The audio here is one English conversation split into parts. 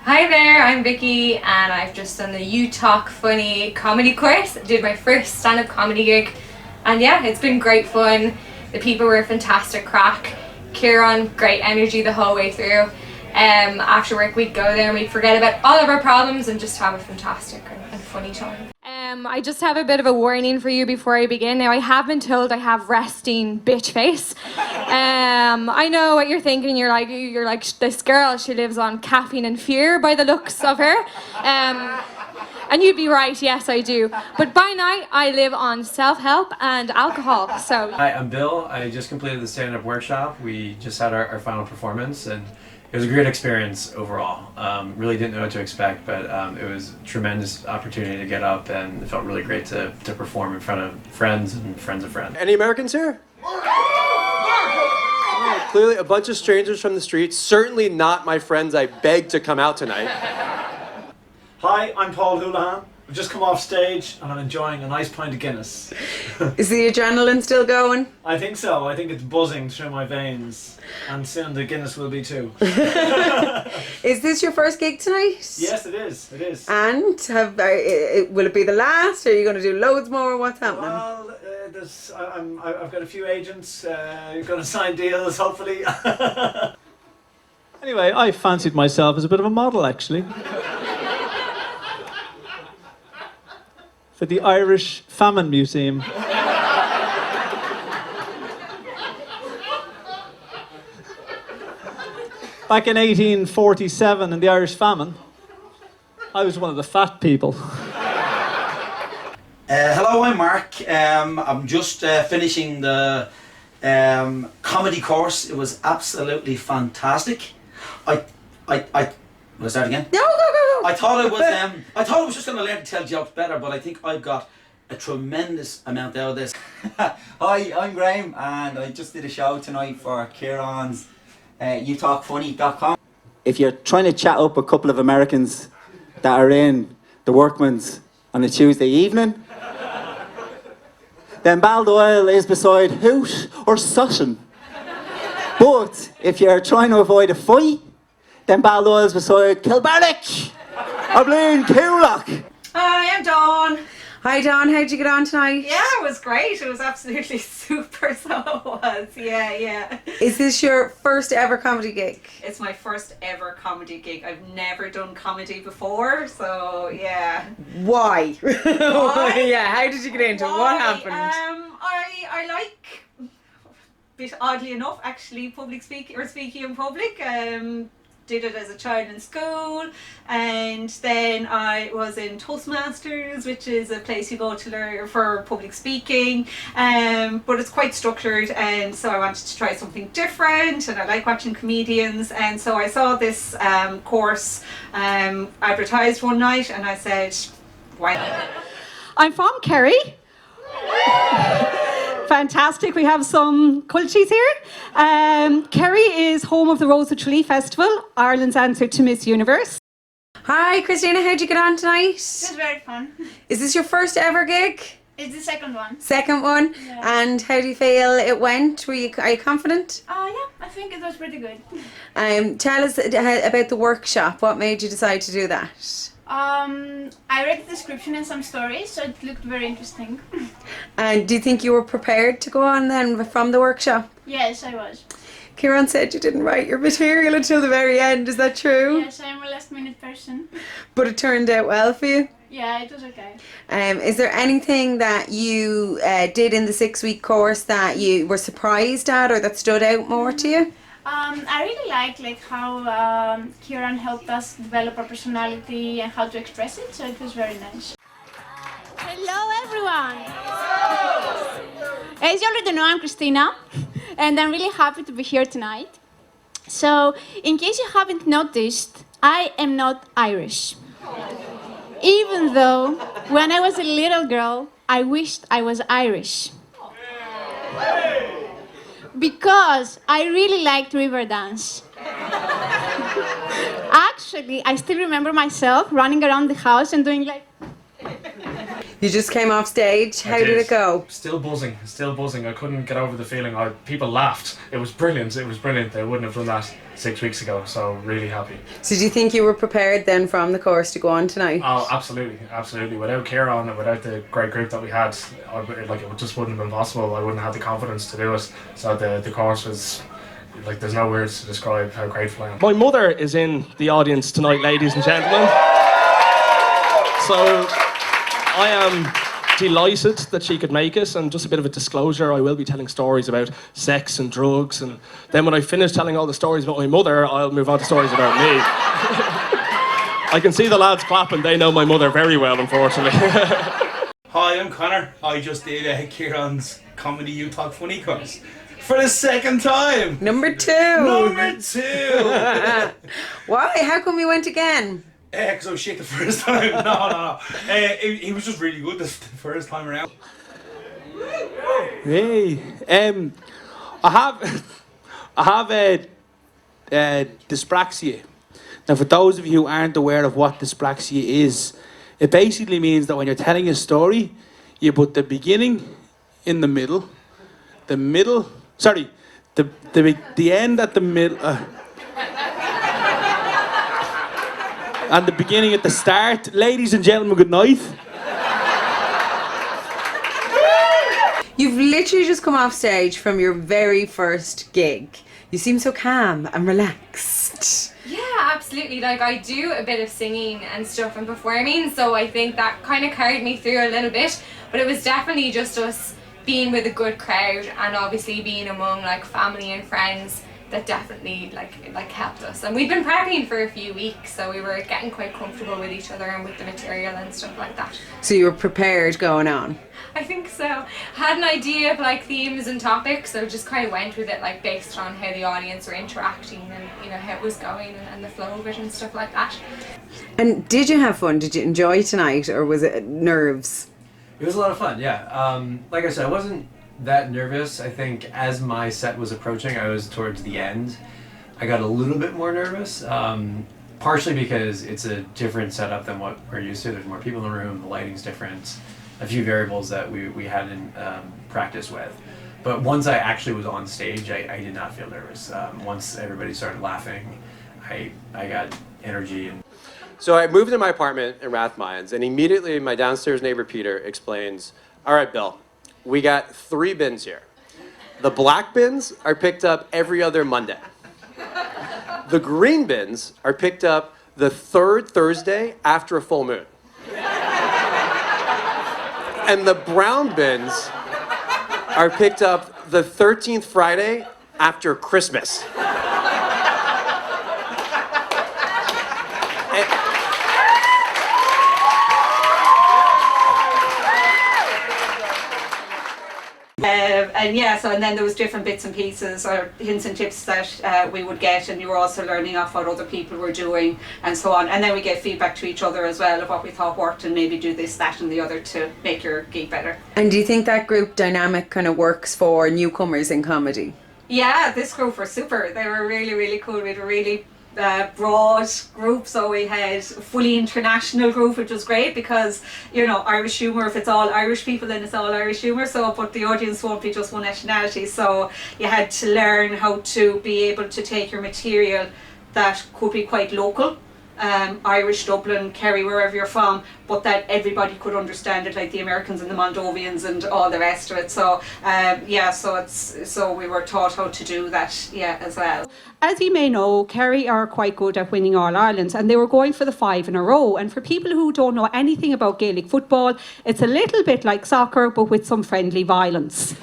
Hi there, I'm Vicky and I've just done the You Talk Funny comedy course. I did my first stand-up comedy gig and yeah, it's been great fun. The people were a fantastic crack. Kieran, great energy the whole way through. After work we'd go there and we'd forget about all of our problems and just have a fantastic and funny time. I just have a bit of a warning for you before I begin. Now I have been told I have resting bitch face. I know what you're thinking. You're like this girl. She lives on caffeine and fear by the looks of her. And you'd be right. Yes, I do. But by night I live on self-help and alcohol. So. Hi, I'm Bill. I just completed the stand-up workshop. We just had our final performance and it was a great experience overall. Really didn't know what to expect, but it was a tremendous opportunity to get up and it felt really great to perform in front of friends and friends of friends. Any Americans here? Yeah, clearly a bunch of strangers from the street. Certainly not my friends I begged to come out tonight. Hi, I'm Paul Houlihan. I've just come off stage and I'm enjoying a nice pint of Guinness. Is the adrenaline still going? I think so. I think it's buzzing through my veins. And soon the Guinness will be too. Is this your first gig tonight? Yes, it is. It is. And will it be the last? Or are you going to do loads more? What's happening? Well, I've got a few agents going to sign deals, hopefully. Anyway, I fancied myself as a bit of a model, actually. For the Irish Famine Museum. Back in 1847, in the Irish famine, I was one of the fat people. Hello, I'm Mark. I'm just finishing the comedy course. It was absolutely fantastic. Will I start again? No, go. I thought I was just going to learn to tell jokes better, but I think I've got a tremendous amount out of this. Hi, I'm Graham and I just did a show tonight for Kieran's youtalkfunny.com. If you're trying to chat up a couple of Americans that are in the Workman's on a Tuesday evening, then Baldoyle is beside Hoot or Sutton. But if you're trying to avoid a fight, then Baldoyle's beside Kilbarrack or Blaine Coolock. Hi, I'm Dawn. Hi, Dawn. How'd you get on tonight? Yeah, it was great. It was absolutely super, so it was. Yeah. Is this your first ever comedy gig? It's my first ever comedy gig. I've never done comedy before, so yeah. Why? Why? Yeah, how did you get into it? What happened? I like, a bit oddly enough, actually, speaking in public. Did it as a child in school, and then I was in Toastmasters, which is a place you go to learn for public speaking, but it's quite structured, and so I wanted to try something different, and I like watching comedians, and so I saw this course advertised one night, and I said, why not? I'm from Kerry. Fantastic, we have some cultures here. Kerry is home of the Rose of Tralee Festival, Ireland's answer to Miss Universe. Hi, Christina. How'd you get on tonight? It was very fun. Is this your first ever gig? It's the second one. Second one? Yeah. And how do you feel it went? Are you confident? Yeah, I think it was pretty good. Tell us about the workshop. What made you decide to do that? I read the description and some stories, so it looked very interesting. And do you think you were prepared to go on then from the workshop? Yes, I was. Kieran said you didn't write your material until the very end. Is that true? Yes, I'm a last minute person. But it turned out well for you? Yeah, it was okay. Is there anything that you did in the 6-week course that you were surprised at or that stood out more to you? I really like how Kieran helped us develop our personality and how to express it, so it was very nice. Hello everyone! As you already know, I'm Christina, and I'm really happy to be here tonight. So, in case you haven't noticed, I am not Irish. Even though, when I was a little girl, I wished I was Irish. Because I really liked river dance. Actually, I still remember myself running around the house and doing like... You just came off stage. How did it go? Still buzzing, still buzzing. I couldn't get over the feeling. People laughed. It was brilliant. It was brilliant. They wouldn't have done that 6 weeks ago. So really happy. So do you think you were prepared then from the course to go on tonight? Oh, absolutely, absolutely. Without Kieran and without the great group that we had, it just wouldn't have been possible. I wouldn't have had the confidence to do it. So the course was like, there's no words to describe how grateful I am. My mother is in the audience tonight, ladies and gentlemen. So I am delighted that she could make it, and just a bit of a disclosure, I will be telling stories about sex and drugs, and then when I finish telling all the stories about my mother, I'll move on to stories about me. I can see the lads clapping, they know my mother very well, unfortunately. Hi, I'm Connor. I just did Kieran's Comedy You Talk Funny course for the second time. Number 2. Number 2. Why? How come you went again? Because I was shit the first time. No. He was just really good the first time around. Hey, I have dyspraxia. Now, for those of you who aren't aware of what dyspraxia is, it basically means that when you're telling a story, you put the beginning in the middle, the end at the middle, and the beginning at the start. Ladies and gentlemen, good night. You've literally just come off stage from your very first gig. You seem so calm and relaxed. Yeah, absolutely. Like, I do a bit of singing and stuff and performing, so I think that kind of carried me through a little bit. But it was definitely just us being with a good crowd, and obviously being among like family and friends that definitely like helped us. And we've been prepping for a few weeks, so we were getting quite comfortable with each other and with the material and stuff like that. So you were prepared going on? I think so. Had an idea of like themes and topics, so just kind of went with it like based on how the audience were interacting and, you know, how it was going and the flow of it and stuff like that. And did you have fun? Did you enjoy tonight, or was it nerves? It was a lot of fun, yeah. Like I said, I wasn't that nervous. I think as my set was approaching, I was towards the end, I got a little bit more nervous, partially because it's a different setup than what we're used to. There's more people in the room, the lighting's different, a few variables that we hadn't practiced with. But once I actually was on stage, I did not feel nervous. Once everybody started laughing, I got energy. So I moved into my apartment in Rathmines, and immediately my downstairs neighbor Peter explains, all right, Bill, we got 3 bins here. The black bins are picked up every other Monday. The green bins are picked up the 3rd Thursday after a full moon. And the brown bins are picked up the 13th Friday after Christmas. And then there was different bits and pieces or hints and tips that we would get, and you were also learning off what other people were doing and so on. And then we get feedback to each other as well of what we thought worked, and maybe do this, that and the other to make your gig better. And do you think that group dynamic kind of works for newcomers in comedy? Yeah, this group were super. They were really, really cool. We had a really broad group, so we had a fully international group, which was great because, you know, Irish humour, if it's all Irish people then it's all Irish humour, so but the audience won't be just one nationality, so you had to learn how to be able to take your material that could be quite local, Irish, Dublin, Kerry, wherever you're from, but that everybody could understand it, like the Americans and the Moldovians and all the rest of it. So so we were taught how to do that, as well. As you may know, Kerry are quite good at winning All Ireland, and they were going for the 5 in a row. And for people who don't know anything about Gaelic football, it's a little bit like soccer, but with some friendly violence.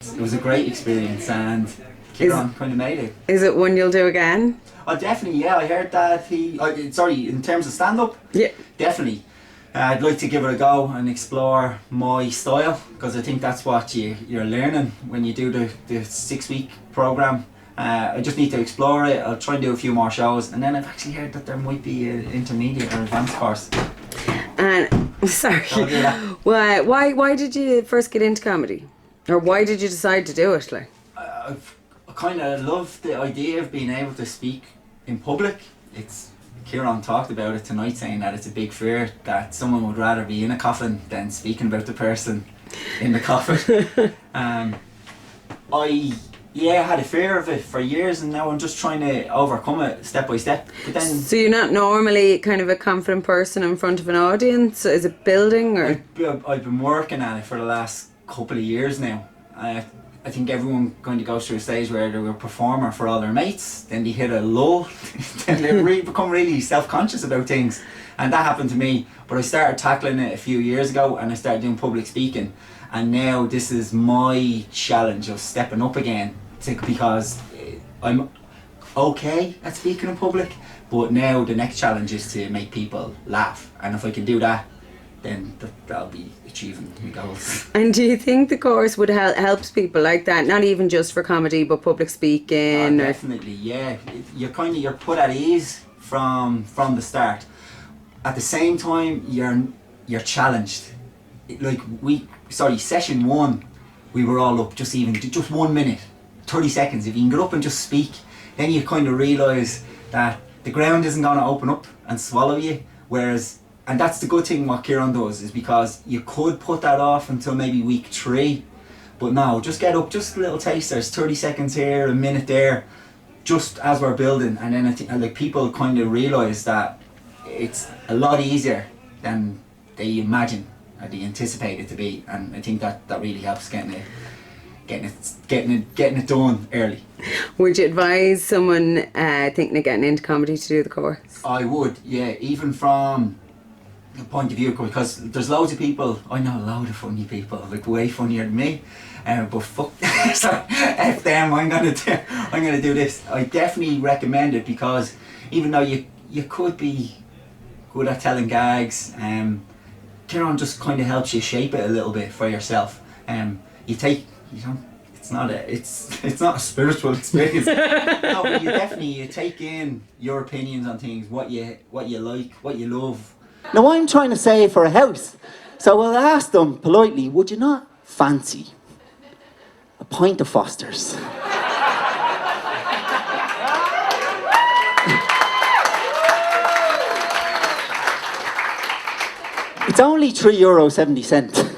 It was a great experience, and Kieran kind of made it. Is it one you'll do again? Oh, definitely, yeah. I heard that in terms of stand-up, yeah, definitely. I'd like to give it a go and explore my style, because I think that's what you're learning when you do the 6-week programme. I just need to explore it. I'll try and do a few more shows, and then I've actually heard that there might be an intermediate or advanced course. And sorry, why did you first get into comedy, or why did you decide to do it? Like, I kind of love the idea of being able to speak in public. It's Kieran talked about it tonight, saying that it's a big fear that someone would rather be in a coffin than speaking about the person in the coffin. I had a fear of it for years, and now I'm just trying to overcome it step by step. But then, So you're not normally kind of a confident person in front of an audience? Is it building or? I've been working at it for the last couple of years now. I think everyone kind of goes through a stage where they're a performer for all their mates, then they hit a low, then they become really self-conscious about things. And that happened to me, but I started tackling it a few years ago, and I started doing public speaking. And now this is my challenge of stepping up again, because I'm okay at speaking in public, but now the next challenge is to make people laugh. And if I can do that, then that'll be achieving my goals. And do you think the course would helps people like that, not even just for comedy but public speaking? Definitely, yeah. You're put at ease from the start. At the same time, you're challenged. Like session 1, we were all up just 1 minute, 30 seconds. If you can get up and just speak, then you kind of realise that the ground isn't going to open up and swallow you. And that's the good thing what Kieran does, is because you could put that off until maybe week 3, but no, just get up, just a little tasters, 30 seconds here, a minute there, just as we're building. And then I think like people kind of realise that it's a lot easier than they imagine or they anticipate it to be, and I think that really helps getting it done early. Would you advise someone thinking of getting into comedy to do the course? I would, yeah, even from the point of view, because there's loads of people, I know a load of funny people, like way funnier than me, but fuck, sorry, F them, I'm gonna do this. I definitely recommend it, because even though you could be good at telling gags, Kieran just kind of helps you shape it a little bit for yourself. It's not a spiritual experience. No, but you take in your opinions on things, what you like, what you love. Now I'm trying to save for a house, so I'll ask them politely, would you not fancy a pint of Foster's? It's only €3.70.